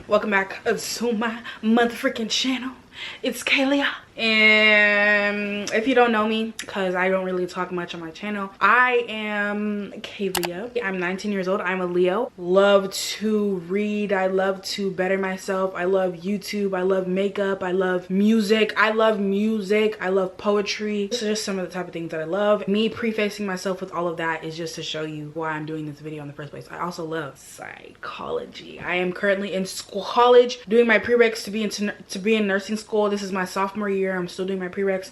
welcome back to my motherfucking channel. It's Kaylee, and if you don't know me, because I don't really talk much on my channel, I am Kaylee. I'm 19 years old. I'm a Leo. Love to read. I love to better myself. I love YouTube. I love makeup. I love music. I love poetry. This is just some of the type of things that I love. Me prefacing myself with all of that is just to show you why I'm doing this video in the first place. I also love psychology. I am currently in college doing my prereqs to be in nursing school. This is my sophomore year. I'm still doing my prereqs,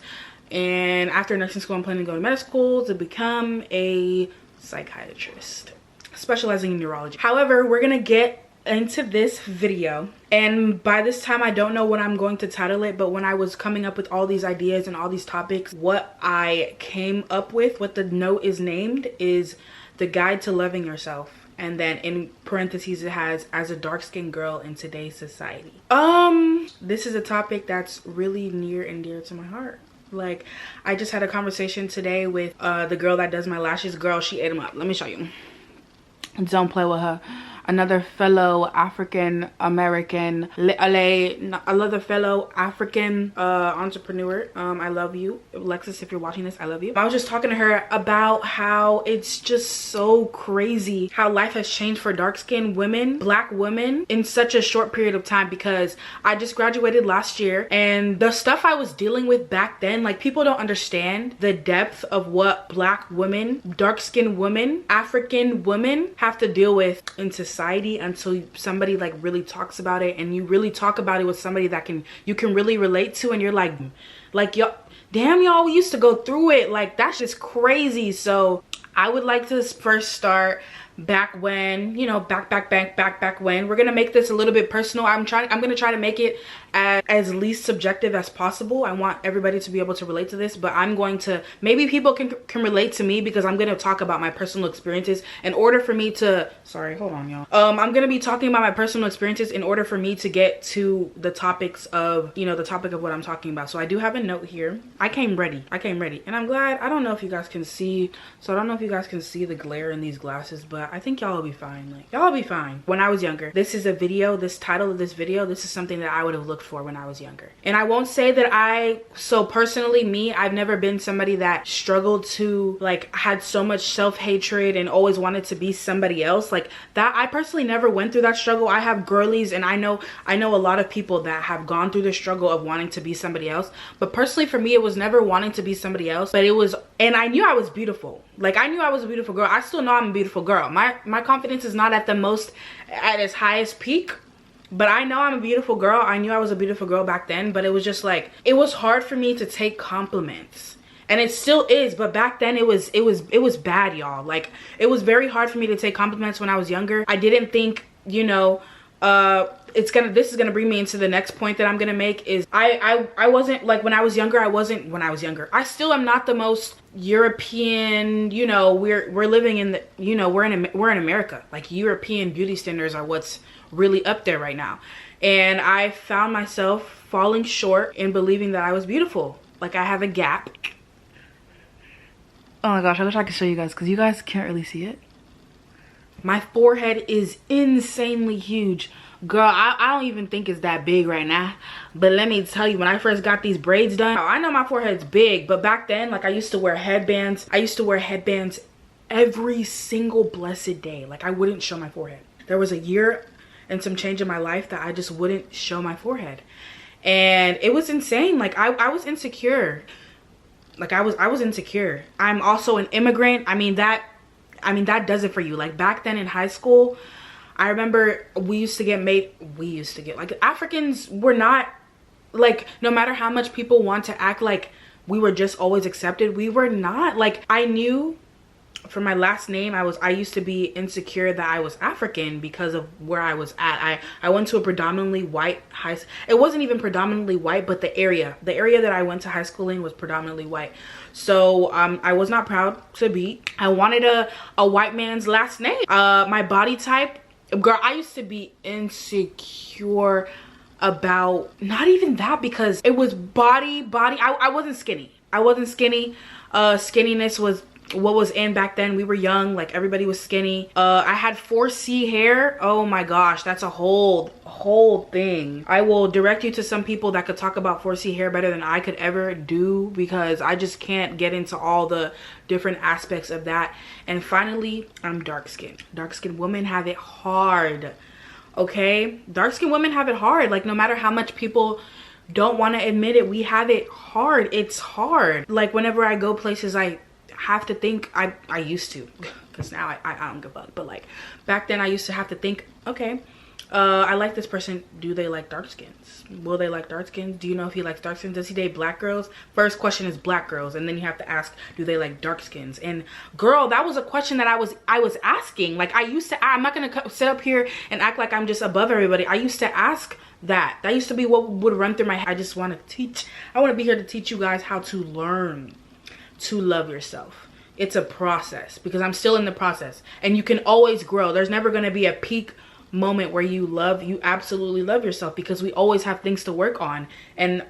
and after nursing school I'm planning to go to medical school to become a psychiatrist specializing in neurology. However, we're gonna get into this video, and by this time I don't know what I'm going to title it, but when I was coming up with all these ideas and all these topics, what I came up with, what the note is named, is The Guide to Loving Yourself. And then in parentheses it has, as a dark-skinned girl in today's society. This is a topic that's really near and dear to my heart. Like, I just had a conversation today with the girl that does my lashes. Girl, she ate them up. Let me show you. Don't play with her. Another fellow African American, another fellow African entrepreneur. I love you, Alexis. If you're watching this, I love you. I was just talking to her about how it's just so crazy how life has changed for dark-skinned women, black women, in such a short period of time. Because I just graduated last year, and the stuff I was dealing with back then, like, people don't understand the depth of what black women, dark-skinned women, African women have to deal with in society, until somebody like really talks about it, and you really talk about it with somebody that you can really relate to, and you're like yo, damn, y'all, we used to go through it. Like, that's just crazy. So I would like to first start back when, you know, back when. We're gonna make this a little bit personal. I'm gonna try to make it as least subjective as possible. I want everybody to be able to relate to this, but I'm going to, maybe people can relate to me, because I'm gonna talk about my personal experiences in order for me to, sorry, hold on, y'all. I'm gonna be talking about my personal experiences in order for me to get to the topics of, you know, the topic of what I'm talking about. So I do have a note here. I came ready, and I'm glad. I don't know if you guys can see, the glare in these glasses, but I think y'all will be fine. Like, y'all will be fine. When I was younger, this title of this video, this is something that I would have looked for when I was younger. And I won't say that so personally, me, I've never been somebody that struggled to, like, had so much self-hatred and always wanted to be somebody else. Like that, I personally never went through that struggle. I have girlies, and I know a lot of people that have gone through the struggle of wanting to be somebody else. But personally, for me, it was never wanting to be somebody else, but it was, and I knew I was beautiful. Like, I knew I was a beautiful girl. I still know I'm a beautiful girl. My confidence is not at its highest peak, but I know I'm a beautiful girl. I knew I was a beautiful girl back then, but it was just like, it was hard for me to take compliments. And it still is, but back then it was bad, y'all. Like, it was very hard for me to take compliments when I was younger. I didn't think, you know, this is gonna bring me into the next point that I'm gonna make, is I wasn't, like, when I was younger, I still am not the most European, you know, we're living in the, you know, we're in America. Like, European beauty standards are what's really up there right now. And I found myself falling short in believing that I was beautiful. Like, I have a gap. Oh my gosh, I wish I could show you guys, because you guys can't really see it. My forehead is insanely huge. Girl, I don't even think it's that big right now. But let me tell you, when I first got these braids done, I know my forehead's big, but back then, like, I used to wear headbands. I used to wear headbands every single blessed day. Like, I wouldn't show my forehead. There was a year and some change in my life that I just wouldn't show my forehead. And it was insane. Like, I was insecure. Like, I was insecure. I'm also an immigrant. I mean, that does it for you. Like, back then in high school, I remember like, Africans were not, like, no matter how much people want to act like we were just always accepted, we were not. Like, I knew from my last name, I used to be insecure that I was African because of where I was at. I went to a predominantly white high school. It wasn't even predominantly white, but the area that I went to high school in was predominantly white. So I was not proud to be. I wanted a white man's last name. My body type, girl, I used to be insecure about, not even that, because it was body. I wasn't skinny. Skinniness was what was in back then. We were young, like everybody was skinny. I had 4C hair. Oh my gosh, that's a whole thing. I will direct you to some people that could talk about 4C hair better than I could ever do, because I just can't get into all the different aspects of that. And finally, I'm dark skinned. Dark skinned women have it hard. Okay, dark skinned women have it hard. Like, no matter how much people don't want to admit it, we have it hard. It's hard. Like, whenever I go places, I have to think, I used to, because now I don't give a fuck, but like back then I used to have to think, okay, I like this person, do they like dark skins? Will they like dark skins? Do you know if he likes dark skins? Does he date black girls? First question is black girls, and then you have to ask, do they like dark skins? And girl, that was a question that I was asking. Like, I used to, I'm not gonna sit up here and act like I'm just above everybody. I used to ask that used to be what would run through my head. I just want to teach, I want to be here to teach you guys how to learn to love yourself. It's a process, because I'm still in the process, and you can always grow. There's never going to be a peak moment where you absolutely love yourself, because we always have things to work on, and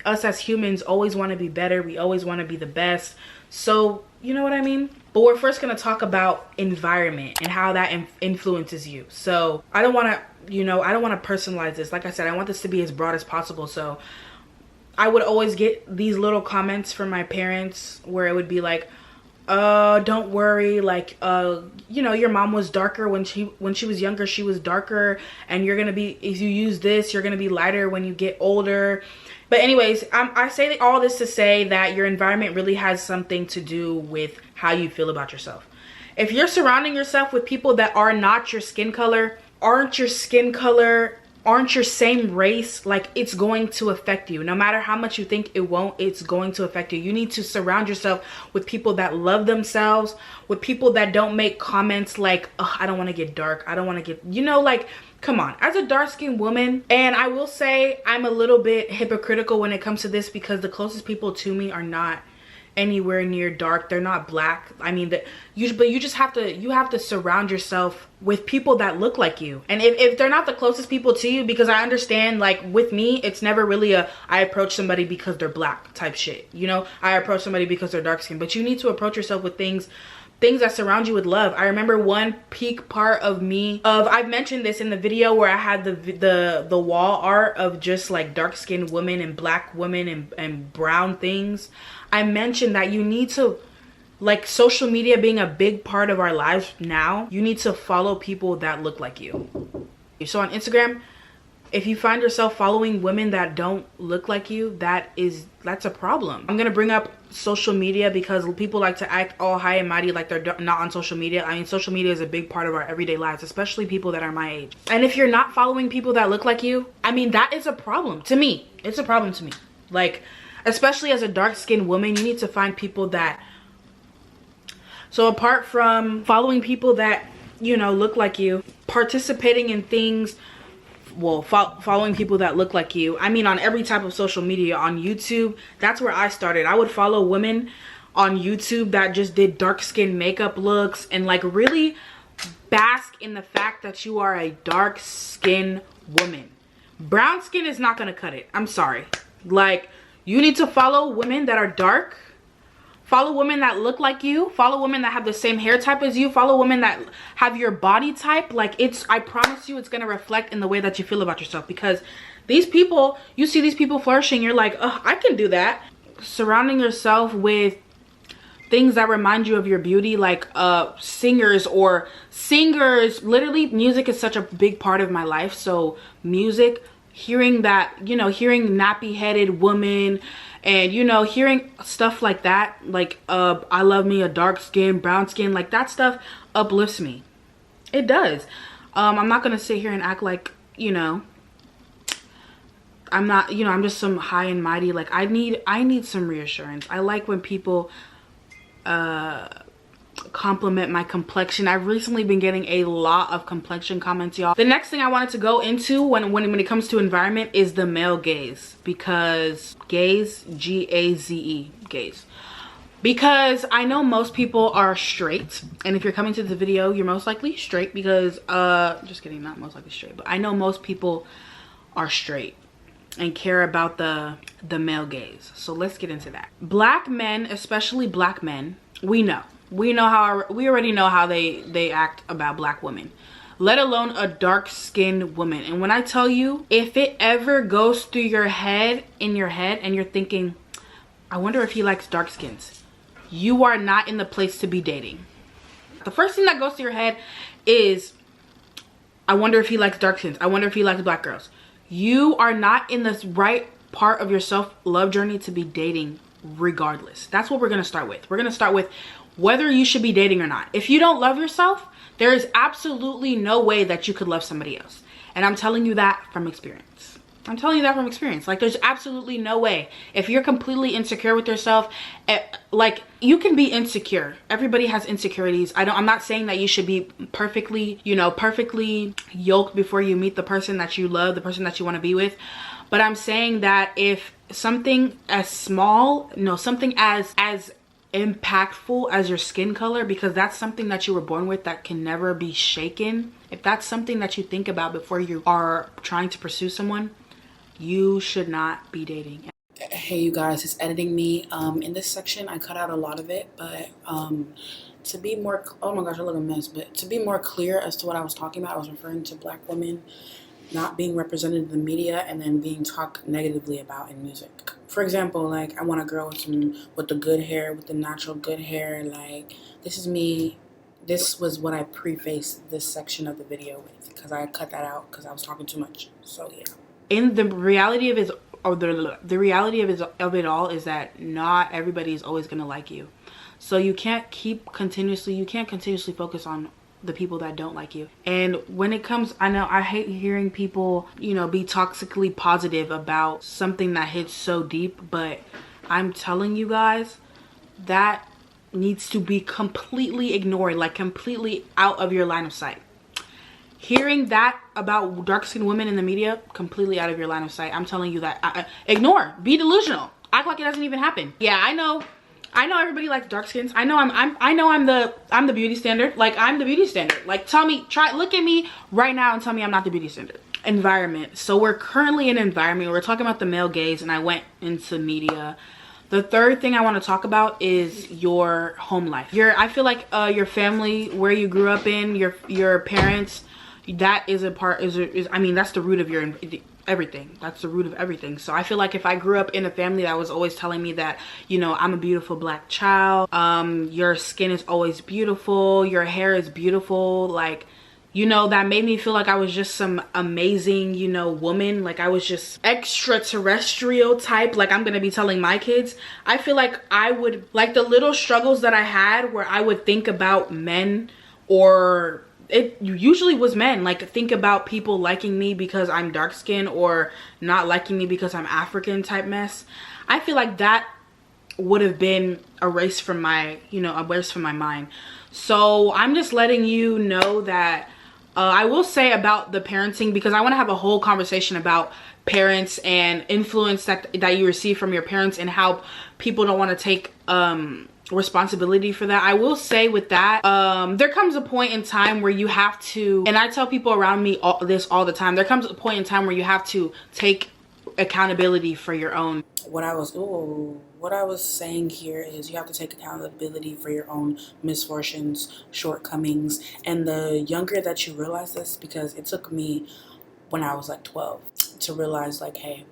us as humans always want to be better. We always want to be the best. So, you know what I mean? But we're first going to talk about environment and how that influences you. So I don't want to, you know, I don't want to personalize this. Like I said, I want this to be as broad as possible. So I would always get these little comments from my parents where it would be like, don't worry, like, you know, your mom was darker when she was younger. She was darker, and you're gonna be, if you use this, you're gonna be lighter when you get older. But anyways, I say all this to say that your environment really has something to do with how you feel about yourself. If you're surrounding yourself with people that are not your skin color, aren't your same race, like, it's going to affect you. No matter how much you think it won't, it's going to affect you. You need to surround yourself with people that love themselves, with people that don't make comments like, oh, I don't want to get dark, I don't want to get, you know, like, come on. As a dark-skinned woman, and I will say I'm a little bit hypocritical when it comes to this, because the closest people to me are not anywhere near dark. They're not black. I mean, but you just have to surround yourself with people that look like you. And if they're not the closest people to you, because I understand, like, with me, it's never really a I approach somebody because they're black type shit, you know. I approach somebody because they're dark skinned. But you need to approach yourself with things that surround you with love. I remember one peak part of me, I've mentioned this in the video where I had the wall art of just like dark skinned women and black women and brown things. I mentioned that you need to, like, social media being a big part of our lives now, you need to follow people that look like you. So on Instagram, if you find yourself following women that don't look like you, that's a problem. I'm gonna bring up social media because people like to act all high and mighty like they're not on social media. I mean, social media is a big part of our everyday lives, especially people that are my age. And if you're not following people that look like you, I mean, that is a problem to me. It's a problem to me. Like, especially as a dark-skinned woman, you need to find people that, so apart from following people that, you know, look like you, participating in things, well, following people that look like you, I mean, on every type of social media. On YouTube, that's where I started. I would follow women on YouTube that just did dark skin makeup looks and like really bask in the fact that you are a dark skin woman. Brown skin is not gonna cut it. I'm sorry. Like, you need to follow women that are dark, follow women that look like you, follow women that have the same hair type as you, follow women that have your body type. Like, I promise you, it's gonna reflect in the way that you feel about yourself, because these people, you see these people flourishing, you're like, oh, I can do that. Surrounding yourself with things that remind you of your beauty, like singers. Literally, music is such a big part of my life. So music, hearing that, you know, hearing nappy headed woman, and, you know, hearing stuff like that, like I love me a dark skin, brown skin, like that stuff uplifts me. It does. I'm not gonna sit here and act like, you know, I'm not, you know, I'm just some high and mighty. Like, I need some reassurance. I like when people compliment my complexion. I've recently been getting a lot of complexion comments, y'all. The next thing I wanted to go into when it comes to environment is the male gaze, because gaze, G-A-Z-E, gaze. Because I know most people are straight, and if you're coming to the video, you're most likely straight, because just kidding, not most likely straight, but I know most people are straight and care about the male gaze. So let's get into that. Black men, especially black men, we know we already know how they act about black women, let alone a dark-skinned woman. And when I tell you, if it ever goes through your head, and you're thinking, I wonder if he likes dark skins, you are not in the place to be dating. The first thing that goes to your head is, I wonder if he likes dark skins, I wonder if he likes black girls. You are not in the right part of your self-love journey to be dating regardless. That's what we're going to start with. We're going to start with whether you should be dating or not. If you don't love yourself, there is absolutely no way that you could love somebody else. And I'm telling you that from experience. I'm telling you that from experience. Like, there's absolutely no way. If you're completely insecure with yourself, like, you can be insecure. Everybody has insecurities. I'm not saying that you should be perfectly, you know, perfectly yoked before you meet the person that you love, the person that you want to be with. But I'm saying that if something as small, no, something as impactful as your skin color, because that's something that you were born with that can never be shaken. If that's something that you think about before you are trying to pursue someone, you should not be dating. Hey you guys, it's editing me. In this section I cut out a lot of it, but to be more, oh my gosh, I look a mess, but to be more clear as to what I was talking about, I was referring to black women not being represented in the media and then being talked negatively about in music. For example, like, I want a girl with the good hair, with the natural good hair. Like, this is me. This was what I prefaced this section of the video with, because I cut that out because I was talking too much. So yeah. In the reality of the reality of it all is that not everybody is always gonna like you. So you can't continuously focus on the people that don't like you. And when it comes, I know I hate hearing people, you know, be toxically positive about something that hits so deep, but I'm telling you guys, that needs to be completely ignored, like completely out of your line of sight. Hearing that about dark-skinned women in the media, completely out of your line of sight. I'm telling you that. Ignore. Be delusional. Act like it doesn't even happen. Yeah, I know everybody likes dark skins. I know I'm the beauty standard. Like, I'm the beauty standard. Like, look at me right now and tell me I'm not the beauty standard. Environment. So we're currently in an environment. We're talking about the male gaze, and I went into media. The third thing I want to talk about is your home life. I feel like your family, where you grew up in, your parents, that is I mean, that's the root of your everything. That's the root of everything. So I feel like if I grew up in a family that was always telling me that, you know, I'm a beautiful black child, your skin is always beautiful, your hair is beautiful, like, you know, that made me feel like I was just some amazing, you know, woman. Like, I was just extraterrestrial type. Like, I'm gonna be telling my kids. I feel like I would, like, the little struggles that I had where I would think about men, or it usually was men, like, think about people liking me because I'm dark skinned or not liking me because I'm African type mess. I feel like that would have been erased from my mind. So I'm just letting you know that I will say about the parenting, because I want to have a whole conversation about parents and influence that you receive from your parents, and how people don't want to take responsibility for that. I will say with that, there comes a point in time where you have to, and I tell people around me this all the time, there comes a point in time where you have to take accountability for your own. What I was saying here is, you have to take accountability for your own misfortunes, shortcomings, and the younger that you realize this, because it took me when I was like 12 to realize, like, hey,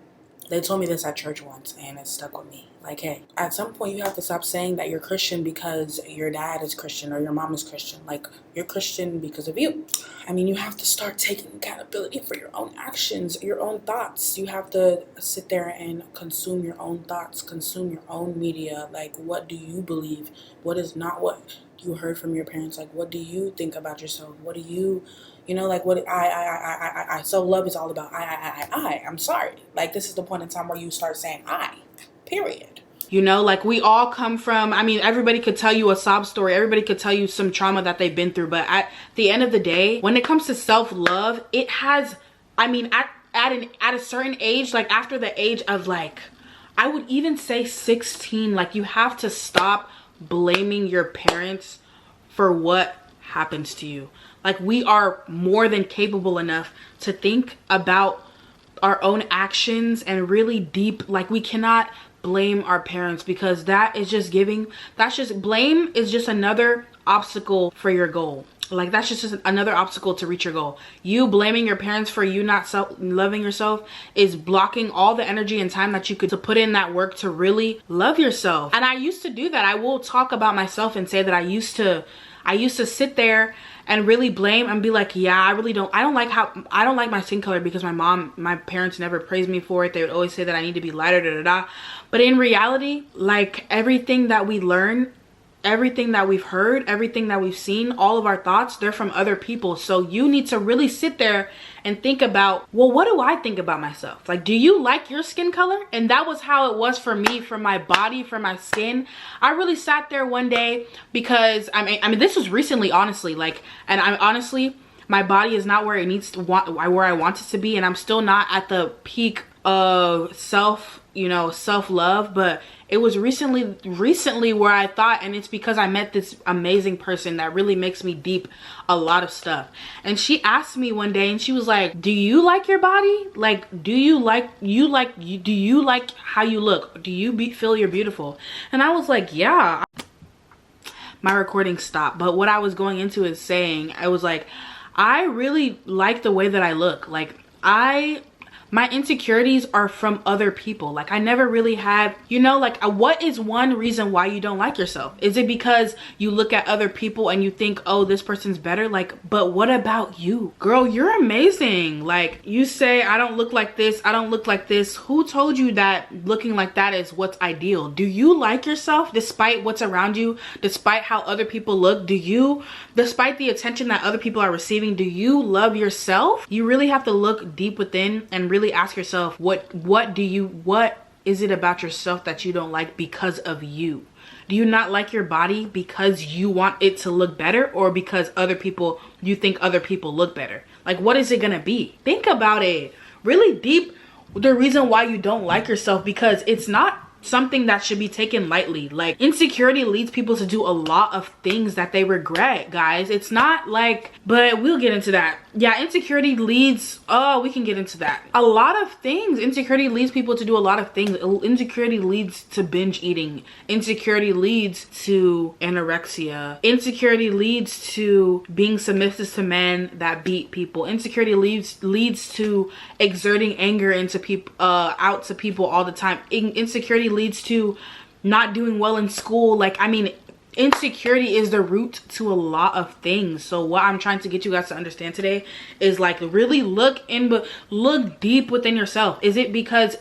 they told me this at church once and it stuck with me. Like, hey, at some point you have to stop saying that you're Christian because your dad is Christian or your mom is Christian. Like, you're Christian because of you. I mean, you have to start taking accountability for your own actions, your own thoughts. You have to sit there and consume your own thoughts, consume your own media. Like, what do you believe? What is not what you heard from your parents? Like, what do you think about yourself? What do you know, like, what I self-love is all about I'm sorry. Like, this is the point in time where you start saying period. You know, like, we all come from, I mean, everybody could tell you a sob story. Everybody could tell you some trauma that they've been through. But at the end of the day, when it comes to self-love, it has, I mean, at a certain age, like after the age of, like, I would even say 16, like, you have to stop blaming your parents for what happens to you. Like, we are more than capable enough to think about our own actions and really deep, like, we cannot blame our parents, because that is just blame is just another obstacle for your goal. Like, that's just another obstacle to reach your goal. You blaming your parents for you not loving yourself is blocking all the energy and time that you could to put in that work to really love yourself. And I used to do that. I will talk about myself and say that I used to sit there and really blame and be like, yeah, I don't like my skin color because my parents never praised me for it. They would always say that I need to be lighter, da da da. But in reality, like, everything that we learn, everything that we've heard, everything that we've seen, all of our thoughts, they're from other people. So you need to really sit there and think about, well, what do I think about myself? Like, do you like your skin color? And that was how it was for me, for my body, for my skin. I really sat there one day because I mean this was recently, honestly, like, and I'm honestly, my body is not where it needs to where I want it to be, and I'm still not at the peak of self-love, but it was recently where I thought, and it's because I met this amazing person that really makes me deep a lot of stuff. And she asked me one day, and she was like, do you like your body? Like, do you like how you look? Do you feel you're beautiful? And I was like, yeah. My recording stopped, but what I was going into is saying, I was like, I really like the way that I look. Like, my insecurities are from other people. Like, I never really had, like, what is one reason why you don't like yourself? Is it because you look at other people and you think, oh, this person's better? Like, but what about you? Girl, you're amazing. Like, you say, I don't look like this, I don't look like this. Who told you that looking like that is what's ideal? Do you like yourself despite what's around you? Despite how other people look? Despite the attention that other people are receiving, do you love yourself? You really have to look deep within and really ask yourself, what is it about yourself that you don't like because of you? Do you not like your body because you want it to look better, or because you think other people look better? Like, what is it gonna be? Think about it really deep, the reason why you don't like yourself, because it's not something that should be taken lightly. Like, insecurity leads people to do a lot of things that they regret, guys. It's not like, but we'll get into that. Yeah, insecurity leads, we can get into that. A lot of things. Insecurity leads people to do a lot of things. Insecurity leads to binge eating. Insecurity leads to anorexia. Insecurity leads to being submissive to men that beat people. Insecurity leads to exerting anger out to people all the time. Insecurity leads to not doing well in school. Like, I mean, insecurity is the root to a lot of things. So what I'm trying to get you guys to understand today is, like, really look deep within yourself. Is it because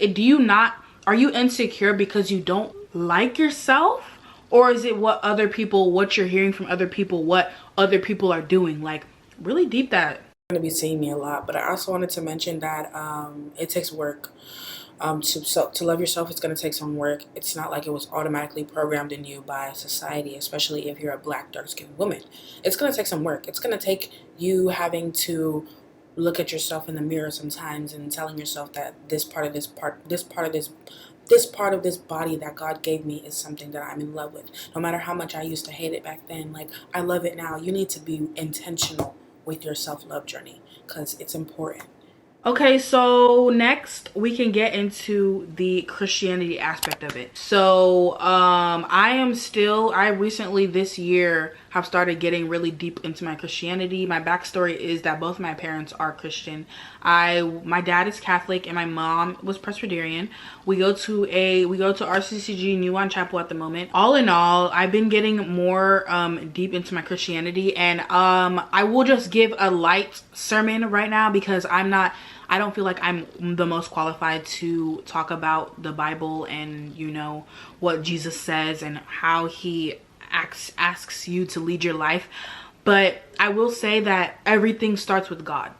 are you insecure because you don't like yourself? Or is it what you're hearing from other people, what other people are doing? Like, really deep that. You're gonna be seeing me a lot, but I also wanted to mention that it takes work. To love yourself, it's going to take some work. It's not like it was automatically programmed in you by society, especially if you're a Black, dark-skinned woman. It's going to take some work. It's going to take you having to look at yourself in the mirror sometimes and telling yourself that this part of this body that God gave me is something that I'm in love with. No matter how much I used to hate it back then, like, I love it now. You need to be intentional with your self-love journey, because it's important. Okay, so next we can get into the Christianity aspect of it. So I recently this year have started getting really deep into my Christianity. My backstory is that both my parents are Christian. My dad is Catholic and my mom was Presbyterian. We go to RCCG New Wine Chapel at the moment. All in all, I've been getting more deep into my Christianity, and I will just give a light sermon right now because I don't feel like I'm the most qualified to talk about the Bible and, what Jesus says and how he asks you to lead your life. But I will say that everything starts with God.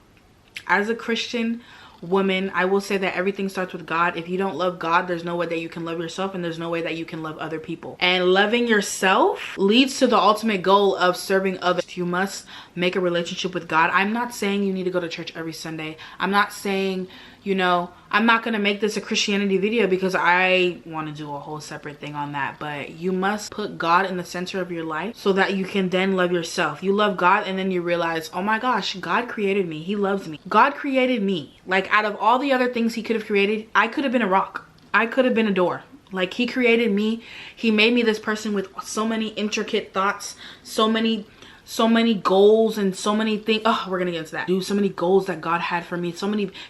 As a Christian woman, I will say that everything starts with God. If you don't love God, there's no way that you can love yourself, and there's no way that you can love other people. And loving yourself leads to the ultimate goal of serving others. You must make a relationship with God. I'm not saying you need to go to church every Sunday. I'm not saying, I'm not going to make this a Christianity video because I want to do a whole separate thing on that. But you must put God in the center of your life so that you can then love yourself. You love God and then you realize, oh my gosh, God created me. He loves me. God created me. Like, out of all the other things he could have created, I could have been a rock. I could have been a door. Like, he created me. He made me this person with so many intricate thoughts, so many goals, and so many things. Oh, we're gonna get into that. Dude, so many goals that God had for me.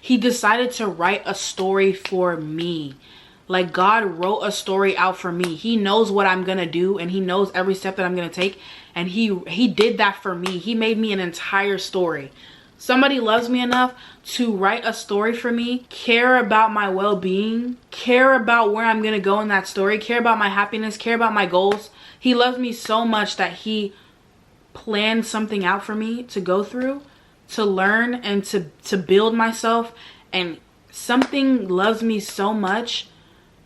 He decided to write a story for me. Like, God wrote a story out for me. He knows what I'm gonna do, and he knows every step that I'm gonna take. And he did that for me. He made me an entire story. Somebody loves me enough to write a story for me, care about my well-being, care about where I'm gonna go in that story, care about my happiness, care about my goals. He loves me so much that he planned something out for me to go through, to learn, and to build myself. And something loves me so much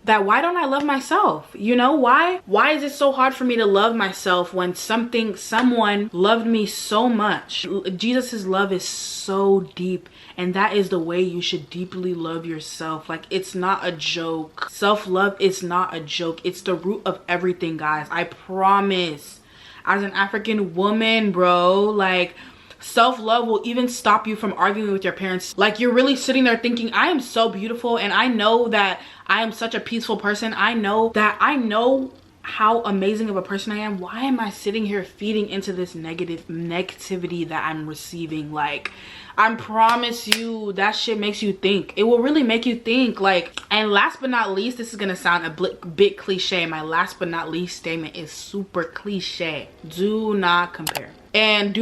that why don't I love myself? You know, why is it so hard for me to love myself when someone loved me so much? Jesus's love is so deep, and that is the way you should deeply love yourself. Like, it's not a joke. Self-love is not a joke. It's the root of everything, guys. I promise. As an African woman, bro, like, self-love will even stop you from arguing with your parents. Like, you're really sitting there thinking, I am so beautiful, and I know that I am such a peaceful person. I know how amazing of a person I am. Why am I sitting here feeding into this negativity that I'm receiving? Like, I promise you, that shit makes you think. It will really make you think. Like, and last but not least, this is gonna sound a bit cliche. My last but not least statement is super cliche. Do not compare. And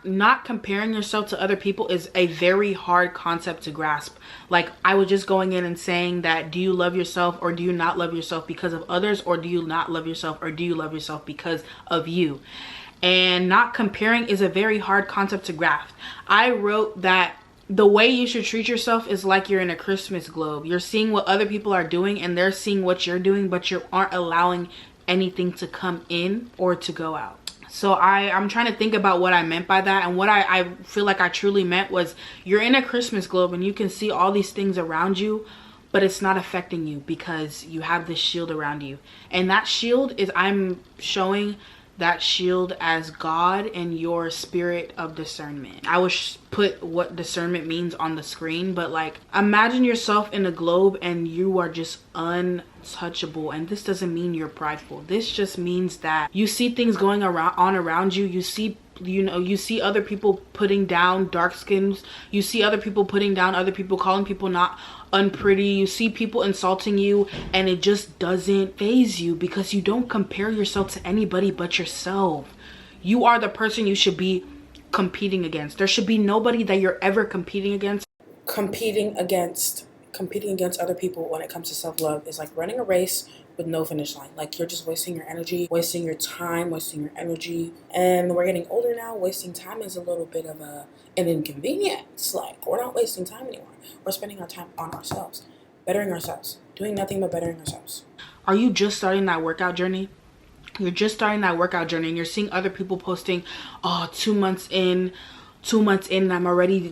not comparing yourself to other people is a very hard concept to grasp. Like, I was just going in and saying that, do you love yourself or do you not love yourself because of others, or do you not love yourself or do you love yourself because of you? And not comparing is a very hard concept to grasp. I wrote that the way you should treat yourself is like you're in a Christmas globe. You're seeing what other people are doing and they're seeing what you're doing, but you aren't allowing anything to come in or to go out. So I'm trying to think about what I meant by that. And what I feel like I truly meant was, you're in a Christmas globe and you can see all these things around you, but it's not affecting you because you have this shield around you. And that shield is, I'm showing that shield as God and your spirit of discernment. I will put what discernment means on the screen, but like, imagine yourself in a globe and you are just untouchable. And this doesn't mean you're prideful. This just means that you see things going around you. You see other people putting down dark skins. You see other people putting down other people, calling people not unpretty. You see people insulting you, and it just doesn't faze you because you don't compare yourself to anybody but yourself. You are the person you should be competing against. There should be nobody that you're ever competing against. Competing against other people when it comes to self-love is like running a race with no finish line. Like, you're just wasting your energy, wasting your time, wasting your energy. And we're getting older now. Wasting time is a little bit of an inconvenience. Like, we're not wasting time anymore. We're spending our time on ourselves, bettering ourselves, doing nothing but bettering ourselves. Are you just starting that workout journey? You're just starting that workout journey and you're seeing other people posting, oh, 2 months in and I'm already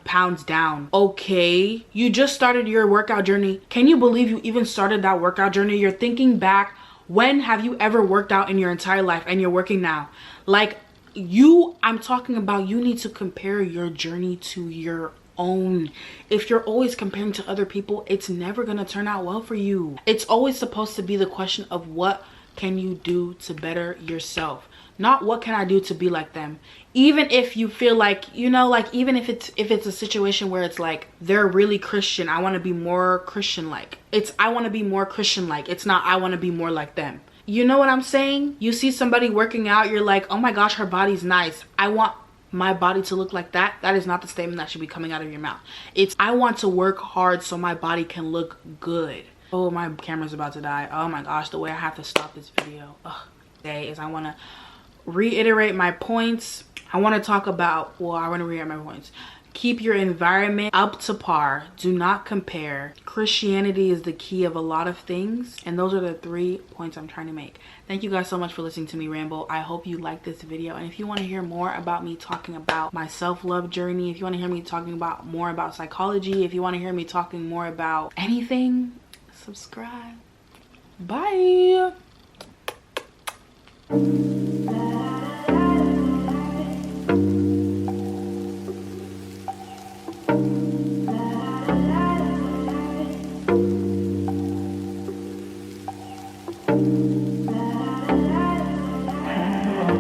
pounds down. Okay, you just started your workout journey. Can you believe you even started that workout journey? You're thinking back, when have you ever worked out in your entire life, and you're working now? Like, I'm talking about, you need to compare your journey to your own. If you're always comparing to other people, it's never gonna turn out well for you. It's always supposed to be the question of, what can you do to better yourself? Not what can I do to be like them. Even if you feel like, you know, like, even if it's a situation where it's like, they're really Christian, I want to be more Christian-like. It's, I want to be more Christian-like. It's not, I want to be more like them. You know what I'm saying? You see somebody working out, you're like, oh my gosh, her body's nice, I want my body to look like that. That is not the statement that should be coming out of your mouth. It's, I want to work hard so my body can look good. Oh, my camera's about to die. Oh my gosh, the way I have to stop this video today is, I want to reiterate my points. I want to talk about, I want to reiterate my points. Keep your environment up to par. Do not compare. Christianity is the key of a lot of things, and those are the 3 points I'm trying to make. Thank you guys so much for listening to me ramble. I hope you liked this video, and if you want to hear more about me talking about my self-love journey, if you want to hear me talking about more about psychology, if you want to hear me talking more about anything, subscribe. Bye.